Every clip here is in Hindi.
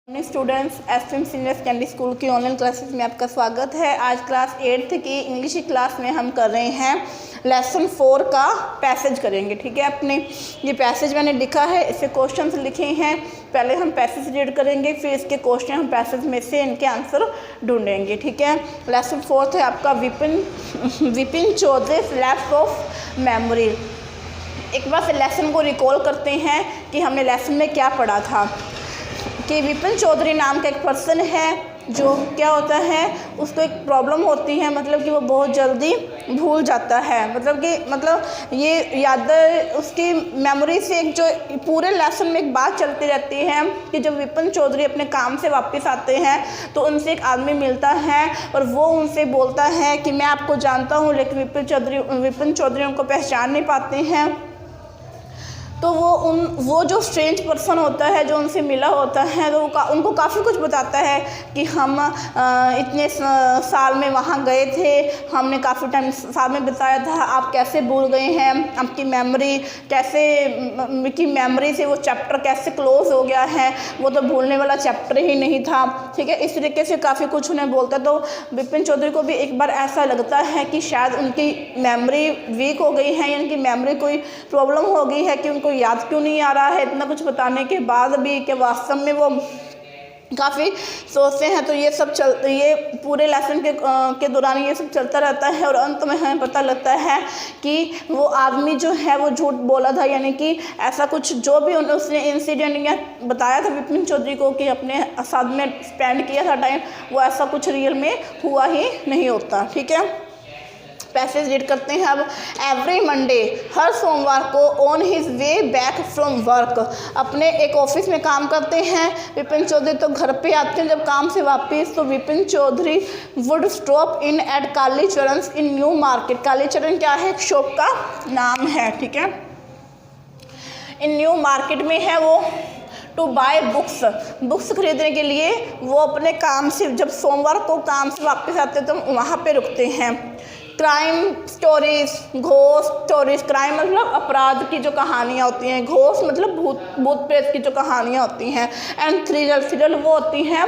Students SM senior secondary school की ऑनलाइन क्लासेस में आपका स्वागत है। आज क्लास 8th की इंग्लिश की क्लास में हम कर रहे हैं लेसन 4 का पैसेज करेंगे। ठीक है, अपने ये पैसेज मैंने लिखा है, इससे क्वेश्चंस लिखे हैं। पहले हम पैसेज रीड करेंगे, फिर इसके क्वेश्चन हम पैसेज में से इनके आंसर ढूंढेंगे। ठीक है, लेसन 4 है आपका Vipin Chaudhary lapse of memory. एक बार लेसन को रिकॉल करते हैं कि हमने लेसन में क्या पढ़ा था कि विपिन चौधरी नाम का एक पर्सन है जो क्या होता है, उसको एक प्रॉब्लम होती है, मतलब कि वो बहुत जल्दी भूल जाता है। मतलब ये याद उसकी मेमोरी से एक जो पूरे लेसन में एक बात चलती रहती है कि जब विपिन चौधरी अपने काम से वापस आते हैं तो उनसे एक आदमी मिलता है और वो उनसे बोलता है कि मैं आपको जानता हूँ, लेकिन विपिन चौधरी उनको पहचान नहीं पाते हैं। तो वो जो स्ट्रेंज पर्सन होता है जो उनसे मिला होता है तो उनको काफ़ी कुछ बताता है कि हम इतने साल में वहाँ गए थे, हमने काफ़ी टाइम साल में बिताया था, आप कैसे भूल गए हैं, आपकी मेमोरी से वो चैप्टर कैसे क्लोज हो गया है, वो तो भूलने वाला चैप्टर ही नहीं था। ठीक है, इस तरीके से काफ़ी कुछ उन्हें बोलता। तो विपिन चौधरी को भी एक बार ऐसा लगता है कि शायद उनकी मेमोरी वीक हो गई है या उनकी मेमोरी कोई प्रॉब्लम हो गई है कि उनको याद क्यों नहीं आ रहा है इतना कुछ बताने के बाद भी, कि वास्तव में वो काफ़ी सोचते हैं। तो ये पूरे लेसन के दौरान ये सब चलता रहता है और अंत में हमें पता लगता है कि वो आदमी जो है वो झूठ बोला था, यानी कि ऐसा कुछ जो भी उसने इंसिडेंट या बताया था विपिन चौधरी को कि अपने साथ में स्पेंड किया था टाइम, वो ऐसा कुछ रियल में हुआ ही नहीं होता। ठीक है, पैसेज रीड करते हैं अब। एवरी मंडे, हर सोमवार को, on his way back from work, अपने एक ऑफिस में काम करते हैं विपिन चौधरी, तो घर पे आते हैं जब काम से वापस, तो Vipin Chaudhary would stop in at Kalicharan in new market. Kalicharan क्या है, एक शॉप का नाम है। ठीक है, इन न्यू मार्केट में है वो, टू बाय बुक्स खरीदने के लिए वो अपने काम से, जब सोमवार को काम से वापस आते हैं तो वहाँ पे रुकते हैं। Crime stories, ghost stories, crime मतलब अपराध की जो कहानियाँ होती हैं, घोस्ट मतलब भूत प्रेत की जो कहानियाँ होती हैं, एंड थ्रिलर वो होती हैं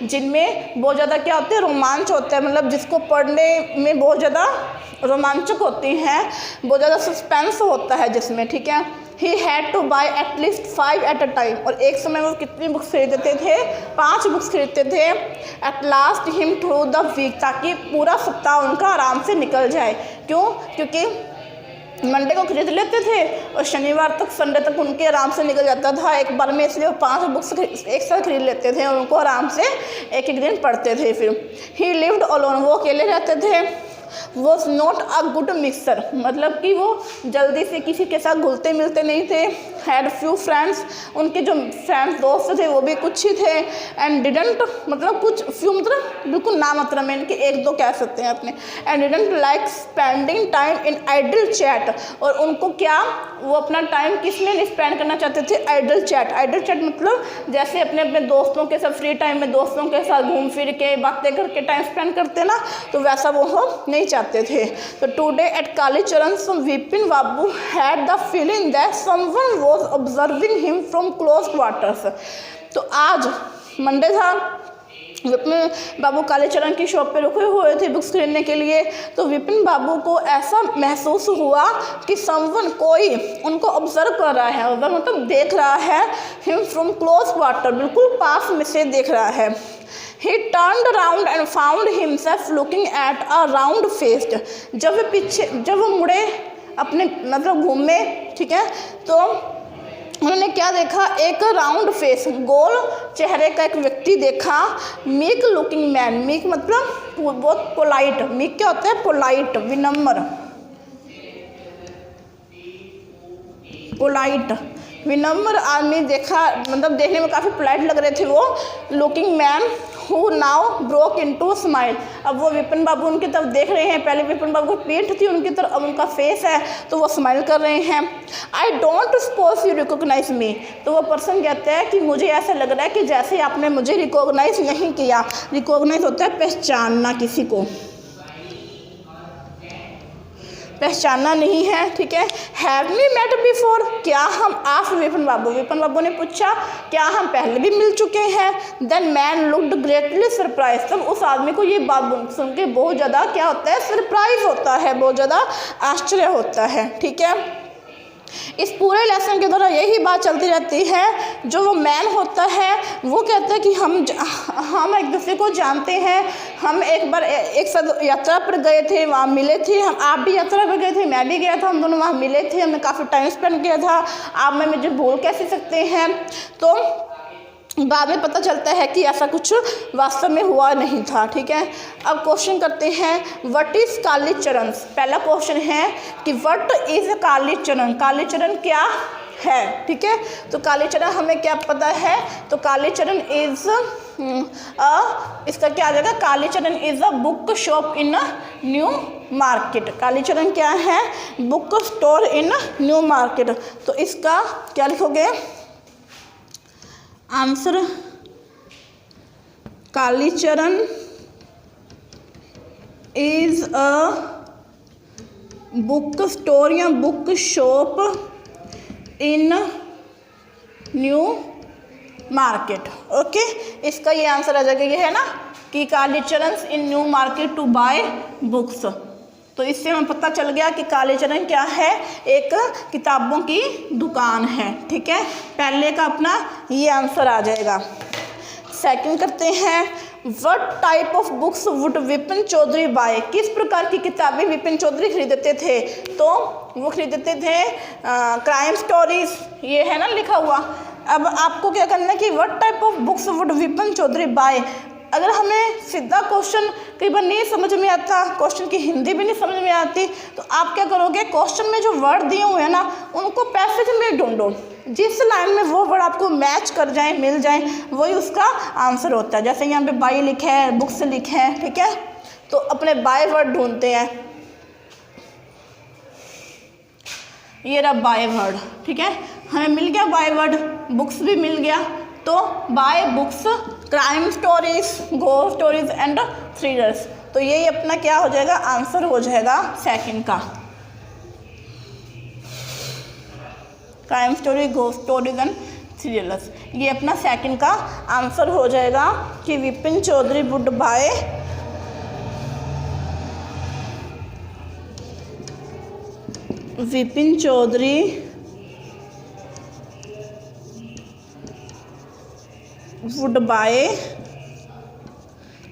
जिनमें बहुत ज़्यादा क्या होते हैं, रोमांच होता है, मतलब जिसको पढ़ने में बहुत ज़्यादा रोमांचक होती हैं, बहुत ज़्यादा सस्पेंस होता है जिसमें। ठीक है, ही had two by at least 5 at a time, और एक समय वो कितनी बुक्स खरीदते थे, 5 बुक्स खरीदते थे। At last him through the week, ताकि पूरा सप्ताह उनका आराम से निकल जाए। क्यों? क्योंकि मंडे को खरीद लेते थे और शनिवार तक, संडे तक उनके आराम से निकल जाता था एक बार में, इसलिए वो 5 बुक्स एक साथ खरीद लेते थे और उनको आराम से एक दिन पढ़ते थे। फिर ही लिव्ड अलोन, वो अकेले रहते थे। Was not a good mixer, मतलब कि वो जल्दी से किसी के साथ घुलते मिलते नहीं थे। हैड फ्यू फ्रेंड्स, उनके जो फ्रेंड्स दोस्त थे वो भी कुछ ही थे। एंड डिडंट, मतलब कुछ फ्यू मतलब बिल्कुल ना मतलब में, इनके 1-2 कह सकते हैं अपने। And didn't like spending time in idle chat, और उनको क्या, वो अपना टाइम किस में स्पेंड करना चाहते थे, आइडल चैट। आइडल चैट मतलब जैसे अपने अपने दोस्तों के साथ फ्री टाइम में दोस्तों के साथ घूम फिर के बातें करके टाइम स्पेंड करते ना, तो वैसा वो नहीं चाहते थे। तो today at Kalicharan Vipin Babu had the feeling that someone was observing him from close quarters. तो आज मंडे था, विपिन बाबू कालीचरण की शॉप पे रुके हुए थे बुक्स खरीदने के लिए। तो विपिन बाबू को ऐसा महसूस हुआ कि समवन, कोई उनको ऑब्जर्व कर रहा है, ऑब्जर्व मतलब देख रहा है, हिम फ्रॉम क्लोज क्वार्टर, बिल्कुल पास में से देख रहा है। He turned around and found himself looking at a round faced, जब वो मुड़े अपने मतलब घूमे, ठीक है, तो उन्होंने क्या देखा, एक राउंड फेस, गोल चेहरे का एक व्यक्ति देखा। मीक लुकिंग मैन, मीक मतलब बहुत पोलाइट, मीक क्या होता है, पोलाइट, विनम्र, पोलाइट विनम्र आदमी देखा, मतलब देखने में काफ़ी पोलाइट लग रहे थे वो। Looking man who now broke into smile, अब वो विपिन बाबू उनकी तरफ देख रहे हैं, पहले विपिन बाबू को पीठ थी उनकी तरफ, अब उनका फेस है तो वो स्माइल कर रहे हैं। I don't suppose you recognise me, तो वो पर्सन कहता है कि मुझे ऐसा लग रहा है कि जैसे आपने मुझे रिकॉग्नाइज नहीं किया। रिकॉग्नाइज होता है पहचानना किसी को। पहचाना नहीं है, ठीक है। हैव वी मेट बिफोर, क्या हम, आस्क्ड विपिन बाबू ने पूछा क्या हम पहले भी मिल चुके हैं। Then man looked greatly surprise, तब उस आदमी को ये बात सुन के बहुत ज़्यादा क्या होता है, सरप्राइज होता है, बहुत ज़्यादा आश्चर्य होता है, ठीक है। इस पूरे लेसन के दौरान यही बात चलती रहती है। जो वो मैन होता है वो कहता है कि हम एक दूसरे को जानते हैं, हम एक बार एक साथ यात्रा पर गए थे, वहाँ मिले थे, आप भी यात्रा पर गए थे, मैं भी गया था, हम दोनों वहाँ मिले थे, हमने काफ़ी टाइम स्पेंड किया था, आप मैं मुझे भूल कैसे सकते हैं। तो बाद में पता चलता है कि ऐसा कुछ वास्तव में हुआ नहीं था, ठीक है। अब क्वेश्चन करते हैं, व्हाट इज कालीचरण। पहला क्वेश्चन है कि व्हाट इज कालीचरण, कालीचरण क्या है, ठीक है। तो कालीचरण हमें क्या पता है, तो कालीचरण इज इसका क्या आ जाएगा, Kalicharan is a book shop in new market. Kalicharan क्या है, book store in new market. तो इसका क्या लिखोगे answer, Kalicharan is a book store या book shop in new market. Okay, इसका ये आंसर आ जाएगा, ये है ना कि Kalicharan in new market to buy books. तो इससे हमें पता चल गया कि कालीचरण क्या है, एक किताबों की दुकान है, ठीक है। पहले का अपना ये आंसर आ जाएगा। सेकंड करते हैं, what type of books would Vipin Chaudhary buy, किस प्रकार की किताबें विपिन चौधरी खरीदते थे। तो वो खरीदते थे क्राइम स्टोरीज, ये है ना लिखा हुआ। अब आपको क्या करना है कि what type of books would Vipin Chaudhary buy. अगर हमें सीधा क्वेश्चन कई बार नहीं समझ में आता, क्वेश्चन की हिंदी भी नहीं समझ में आती, तो आप क्या करोगे, क्वेश्चन में जो वर्ड दिए हुए हैं ना उनको पैसेज में ढूंढो, जिस लाइन में वो वर्ड आपको मैच कर जाए, मिल जाए, वही उसका आंसर होता है। जैसे यहाँ पे बाय लिखा है, बुक्स लिखे हैं, ठीक है। तो अपने बाय वर्ड ढूंढते हैं, ये रहा बाय वर्ड, ठीक है। हमें मिल गया बाय वर्ड, बुक्स भी मिल गया। तो buy books crime stories, ghost stories and thrillers. तो यही अपना क्या हो जाएगा, आंसर हो जाएगा सेकंड का, crime story, ghost stories and thrillers. ये अपना सेकंड का आंसर हो जाएगा कि Vipin Chaudhary would buy Vipin Chaudhary would buy,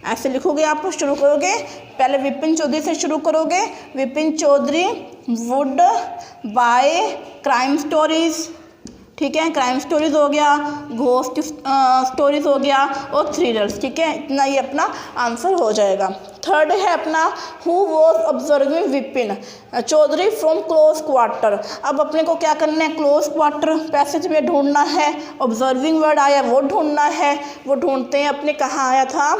ऐसे लिखोगे आप, शुरू करोगे पहले विपिन चौधरी से शुरू करोगे, Vipin Chaudhary would buy crime stories, ठीक है, क्राइम स्टोरीज हो गया, घोस्ट स्टोरीज हो गया और थ्रिलर्स, ठीक है। इतना ये अपना आंसर हो जाएगा। थर्ड है अपना, who was observing Vipin Chaudhary from close quarter. अब अपने को क्या करना है, क्लोज क्वार्टर पैसेज में ढूंढना है, ऑब्जर्विंग वर्ड आया वो ढूंढना है। वो ढूंढते हैं अपने, कहाँ आया था,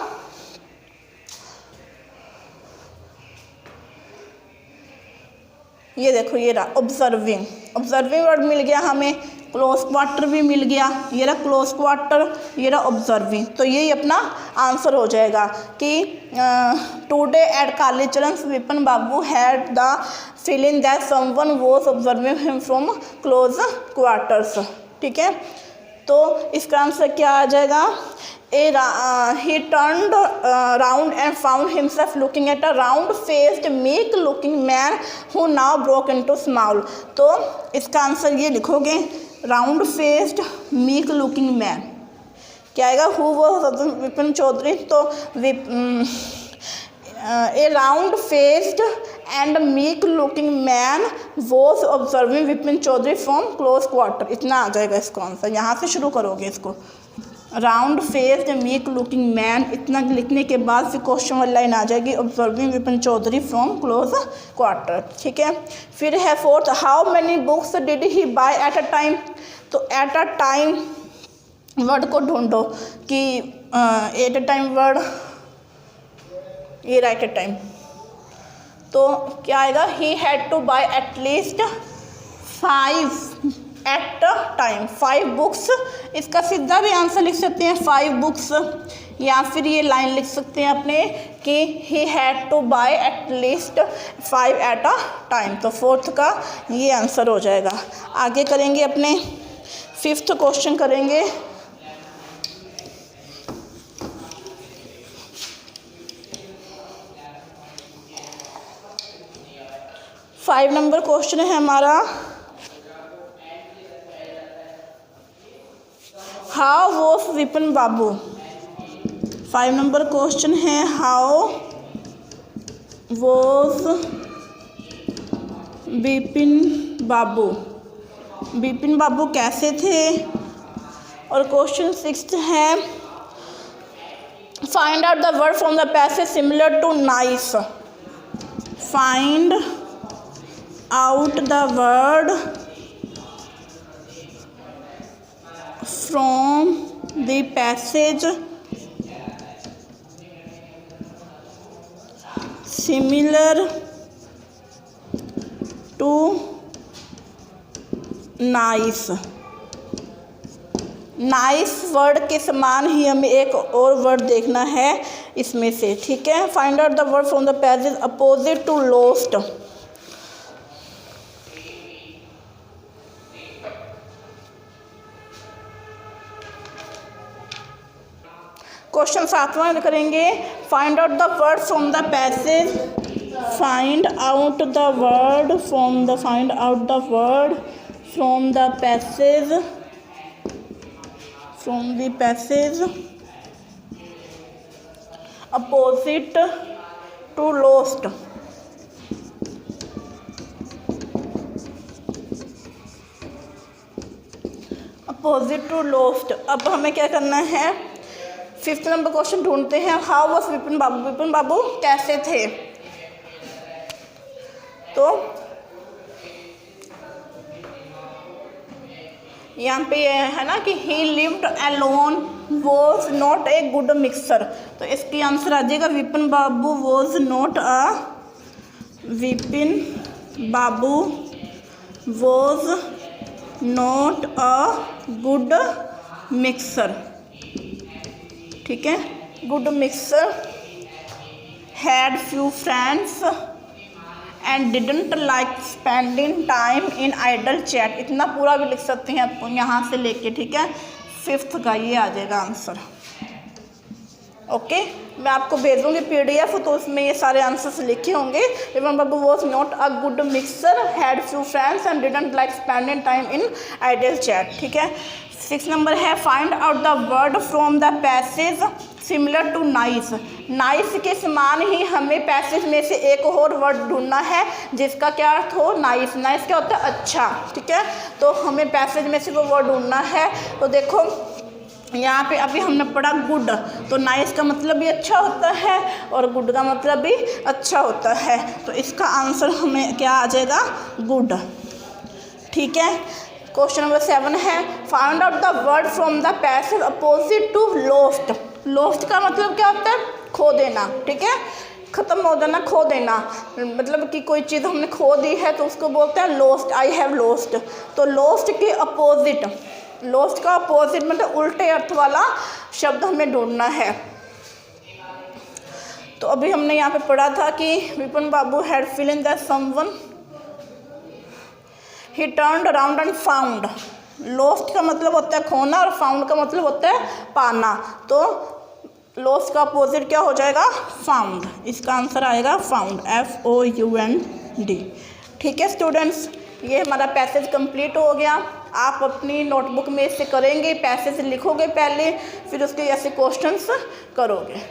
ये देखो ये रहा ऑब्जर्विंग, ऑब्जर्विंग वर्ड मिल गया हमें, क्लोज क्वार्टर भी मिल गया, ये रहा क्लोज क्वार्टर, ये रहा ऑब्जर्विंग। तो यही अपना आंसर हो जाएगा कि today at Kalicharan Vipin Babu had the feeling that someone was observing him from close quarters, ठीक है। तो इसका आंसर क्या आ जाएगा, he turned round and found himself looking at a round-faced, meek-looking man who now broke into smile। तो इसका आंसर ये लिखोगे, round-faced, meek-looking man। क्या आएगा, who was विपिन चौधरी। तो a round-faced and meek-looking man was observing Vipin Chaudhary from close quarter। इतना आ जाएगा इसका आंसर, यहाँ से शुरू करोगे इसको, round faced meek looking man, इतना लिखने के बाद फिर क्वेश्चन वाली लाइन आ जाएगी, observing Vipin Chaudhary from close quarter, ठीक है। फिर है fourth, how many books did he buy at a time. तो एट अ टाइम वर्ड को ढूंढो कि एट अ टाइम वर्ड, ये राइट अ टाइम। तो क्या आएगा, he had to buy at least 5 at a time, 5 books, इसका सीधा भी आंसर लिख सकते हैं 5 बुक्स, या फिर ये लाइन लिख सकते हैं अपने कि he had to buy at least 5 at a time. तो 4th का ये आंसर हो जाएगा। आगे करेंगे अपने 5th क्वेश्चन करेंगे। फाइव नंबर क्वेश्चन है हमारा, how was Vipin Babu. 5 number question है, हाउ वॉज विपिन बाबू, विपिन बाबू कैसे थे। और क्वेश्चन 6 है, find out the word from the passage similar to nice, find out the word from the passage similar to nice. Nice word के समान ही हमें एक और वर्ड देखना है इसमें से, ठीक है। Find out the word from the passage opposite to lost. Question 7वां करेंगे, find out the word from the passage, find out the word from the, find out the word from the passage, from the passage opposite to lost. Opposite to lost. अब हमें क्या करना है, 5th नंबर क्वेश्चन ढूंढते हैं, हाउ वाज विपिन बाबू, विपिन बाबू कैसे थे। तो यहाँ पे ये है ना कि he lived alone was not a good mixer, तो इसकी आंसर आ जाएगा Vipin Babu was not a, Vipin Babu was not a good mixer, ठीक है। Good mixer, had few friends and didn't like spending time in idle chat. इतना पूरा भी लिख सकते हैं आप यहाँ से लेके, ठीक है। 5th का ये आ जाएगा आंसर। ओके, मैं आपको भेजूंगी PDF, तो उसमें ये सारे आंसर्स लिखे होंगे। Vipin Babu was not a good mixer, had few friends and didn't like spending time in idle chat, ठीक है। 6 नंबर है, find out the word from the passage similar to nice. Nice के समान ही हमें पैसेज में से एक और वर्ड ढूंढना है जिसका क्या अर्थ हो, नाइस। नाइस क्या होता है, अच्छा, ठीक है। तो हमें पैसेज में से वो वर्ड ढूंढना है। तो देखो यहाँ पे अभी हमने पढ़ा गुड, तो नाइस का मतलब भी अच्छा होता है और गुड का मतलब भी अच्छा होता है। तो इसका आंसर हमें क्या आ जाएगा, गुड, ठीक है। क्वेश्चन नंबर 7 है, find out the word from the passage opposite to lost. Lost का मतलब क्या होता है, खो देना, ठीक है। ख़त्म हो जाना, खो देना, मतलब कि कोई चीज़ हमने खो दी है तो उसको बोलते हैं लॉस्ट, आई हैव लॉस्ट। तो लॉस्ट के अपोजिट, लॉस्ट का अपोजिट मतलब उल्टे अर्थ वाला शब्द हमें ढूंढना है। तो अभी हमने यहाँ पे पढ़ा था कि Vipin Babu had feeling that someone, he turned around and found. Lost का मतलब होता है खोना और फाउंड का मतलब होता है पाना। तो लॉस्ट का अपोजिट क्या हो जाएगा, फाउंड। इसका आंसर आएगा फाउंड, FOUND, ठीक है स्टूडेंट्स। ये हमारा पैसेज कंप्लीट हो गया। आप अपनी नोटबुक में इसे करेंगे, पैसेज लिखोगे पहले, फिर उसके ऐसे क्वेश्चंस करोगे।